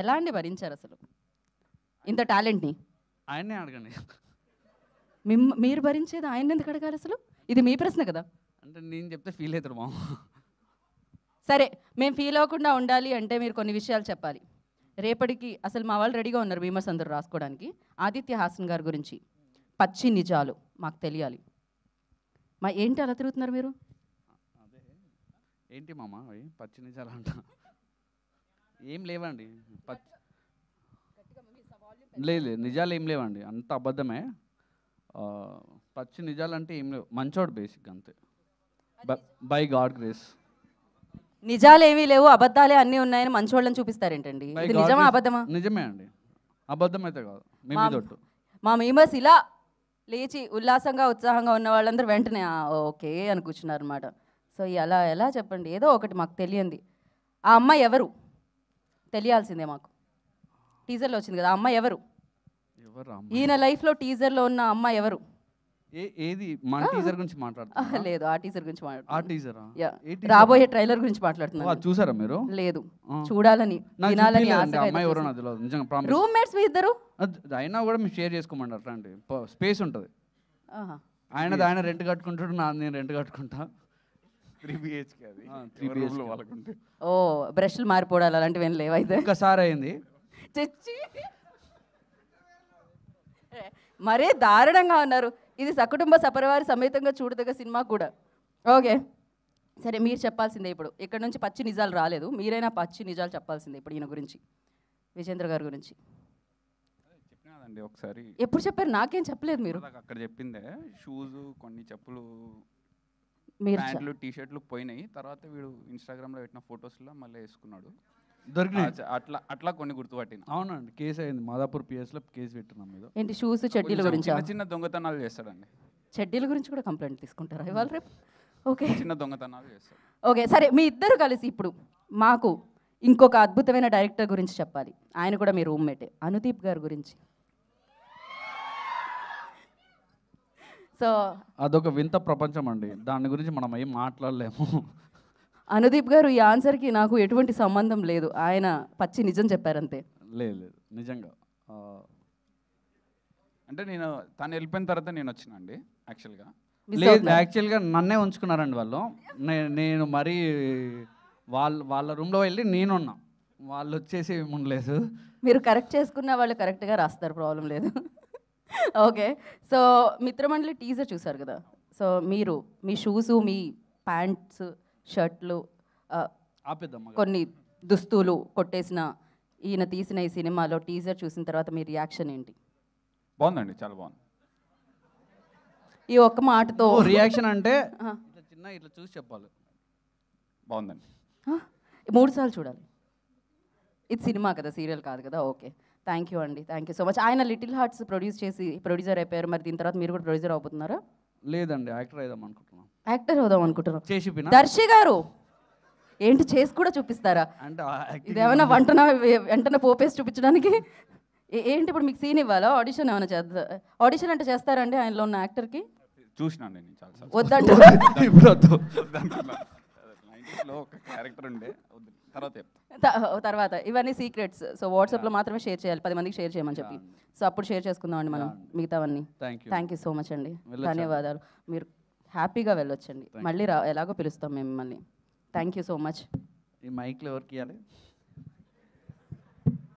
ఎలా అండి భరించారు అసలు ఇంత టాలెంట్ని? ఆయన్నే అడగండి. మీరు భరించేది ఆయన ఎందుకు అడగాలి అసలు? ఇది మీ ప్రశ్న కదా. అంటే నేను చెప్తే ఫీల్ అవుతారు మామ. సరే, మేము ఫీల్ అవ్వకుండా ఉండాలి అంటే మీరు కొన్ని విషయాలు చెప్పాలి. రేపటికి అసలు మా వాళ్ళు రెడీగా ఉన్నారు విమర్శ అందరూ రాసుకోవడానికి. ఆదిత్య హాసన్ గారి గురించి పచ్చి నిజాలు మాకు తెలియాలి. ఏంటి అలా తిరుగుతున్నారు మీరు? అదే ఏంటి మామ అవి పచ్చి నిజాలు అంట? ఏం లేవండి. లేదు నిజాలు ఏం లేవండి, అంత అబద్ధమే. పచ్చి నిజాలు అంటే ఏం లేవు. మంచోడు బేసిక్గా అంతే, బై గాడ్ గ్రేస్. నిజాలు ఏమీ లేవు, అబద్ధాలే అన్నీ ఉన్నాయని మంచోళ్ళని చూపిస్తారేంటండి? ఇది నిజమా అబద్ధమా? నిజమే అండి, అబద్ధం అయితే కాదు. మా మెంబర్స్ ఇలా లేచి ఉల్లాసంగా ఉత్సాహంగా ఉన్న వాళ్ళందరూ వెంటనే ఓకే అని కూర్చున్నారు అనమాట. సో అలా ఎలా చెప్పండి, ఏదో ఒకటి మాకు తెలియంది. ఆ అమ్మాయి ఎవరు తెలియాల్సిందే మాకు. టీజర్లో వచ్చింది కదా, ఆ అమ్మాయి ఎవరు? ఈయన లైఫ్లో టీజర్లో ఉన్న అమ్మాయి ఎవరు? ఏది మన టీజర్ గురించి మాట్లాడుతున్నా? లేదు, ఆ టీజర్ గురించి ఆ టీజరా? రాబోయే ట్రైలర్ గురించి మాట్లాడుతున్నా. చూసారా మీరు? లేదు, చూడాలని వినాలని అమ్మాయి ఎవరో నాకు తెలియదు నిజంగా. రూమ్మేట్స్ మీ ఇద్దరు అయినా కూడా మీరు షేర్ చేసుకోమంటారు అట్లాంటి స్పేస్ ఉంటుంది. ఆయన రెంట్ కట్టుకుంటాడు, నేను రెంట్ కట్టుకుంటా. 3 BHK అది. 3 BHK వాళ్ళకుంటే. ఓ బ్రష్లు మారిపోవడాలి అలాంటివి ఏం లేవైతే? ఒక్కసారి అయింది చచ్చి మరే దారుణంగా ఉన్నారు. ఇది సకుటుంబ సపరివారి సమేతంగా చూడదగ్గ సినిమా కూడా. ఓకే సరే, మీరు చెప్పాల్సిందే ఇప్పుడు. ఇక్కడ నుంచి పచ్చి నిజాలు రాలేదు, మీరైనా పచ్చి నిజాలు చెప్పాల్సిందే ఇప్పుడు ఈయన గురించి, విజేంద్ర గారి గురించి. చెప్పినాదండి ఒకసారి. ఎప్పుడు చెప్పారు? నాకేం చెప్పలేదు మీరు. అక్కడ చెప్పిందే షూస్ కొన్ని చెప్పులు మీరు ప్యాంట్లు టీషర్ట్లు పోయినాయి. తర్వాత వీడు ఇన్స్టాగ్రామ్లో పెట్టిన ఫొటోస్లో మళ్ళీ వేసుకున్నాడు. దొరికినాయి అట్లా కొన్ని గుర్తుపట్టిన. అవునండి, కేసు అయింది మాదాపూర్ పిఎస్లో, కేసు పెట్టినాం మీద. ఏంటి షూస్ చెడ్డీల గురించి? చిన్న దొంగతనాలు చేస్తాడండి. చెడ్డీల గురించి కూడా కంప్లైంట్ తీసుకుంటారా ఇవాళ రేపు? ఓకే, చిన్న దొంగతనాలు చేస్తాడు. ఓకే సరే, మీ ఇద్దరు కలిసి ఇప్పుడు మాకు ఇంకొక అద్భుతమైన డైరెక్టర్ గురించి చెప్పాలి. ఆయన కూడా మీ రూమ్మేటే, అనుదీప్ గారి గురించి. సో అదొక వింత ప్రపంచం అండి, దాని గురించి మనం ఏం మాట్లాడలేము. అనుదీప్ గారు ఈ ఆన్సర్కి నాకు ఎటువంటి సంబంధం లేదు, ఆయన పచ్చి నిజం చెప్పారంతే. లేదు నిజంగా. అంటే నేను తను వెళ్ళిపోయిన తర్వాత నేను వచ్చిన అండి యాక్చువల్గా. లేదు యాక్చువల్గా నన్నే ఉంచుకున్నారండి వాళ్ళు. నేను మరీ వాళ్ళ రూమ్లో వెళ్ళి నేనున్నా, వాళ్ళు వచ్చేసి ఉండలేదు. మీరు కరెక్ట్ చేసుకున్న వాళ్ళు కరెక్ట్గా రాస్తారు, ప్రాబ్లం లేదు. ఓకే, సో మిత్రమండలి టీజర్ చూసారు కదా. సో మీరు మీ షూసు, మీ ప్యాంట్స్, షర్ట్లు, కొన్ని దుస్తులు కొట్టేసిన ఈయన తీసిన ఈ సినిమాలో టీజర్ చూసిన తర్వాత మీ రియాక్షన్ ఏంటి? బాగుందండి, చాలా బాగుంది. ఈ ఒక్క మాటతో రియాక్షన్ అంటే ఇట్లా చూసి చెప్పాలి. బాగుందండి. 3 సార్లు చూడాలి. ఇది సినిమా కదా, సీరియల్ కాదు కదా. ఓకే, థ్యాంక్ యూ అండి, థ్యాంక్ యూ సో మచ్. ఆయన లిటిల్ హార్ట్స్ ప్రొడ్యూసర్ అయిపోయారు, మరి దీని తర్వాత మీరు కూడా ప్రొడ్యూసర్ అవుతున్నారా? లేదండి, యాక్టర్ అవుదాం అనుకుంటున్నాం. యాక్టర్ అవుదాం అనుకుంటున్నాం. చేసి దర్శి గారు ఏంటి చేసి కూడా చూపిస్తారా? అంటే ఇదేమన్నా వెంటనే పోపేసి చూపించడానికి ఏంటి? ఇప్పుడు మీకు సీన్ ఇవ్వాలా? ఆడిషన్ ఏమైనా చేద్దా? ఆడిషన్ అంటే చేస్తారండి ఆయనలో ఉన్న యాక్టర్కి? చూసినాను నేను చాలా. వద్దంటే ఒక క్యారెక్టర్ ఉండే, తర్వాత ఇవన్నీ సీక్రెట్స్. సో వాట్సాప్లో మాత్రమే షేర్ చేయాలి, 10 మందికి షేర్ చేయమని చెప్పి. సో అప్పుడు షేర్ చేసుకుందాం అండి మనం మిగతావన్నీ. థ్యాంక్ యూ సో మచ్ అండి, ధన్యవాదాలు. మీరు హ్యాపీగా వెళ్ళొచ్చండి, మళ్ళీ ఎలాగో పిలుస్తాం మేము మిమ్మల్ని. Thank you so much. ఈ మైక్లో ఎవరికి ఇవ్వాలి?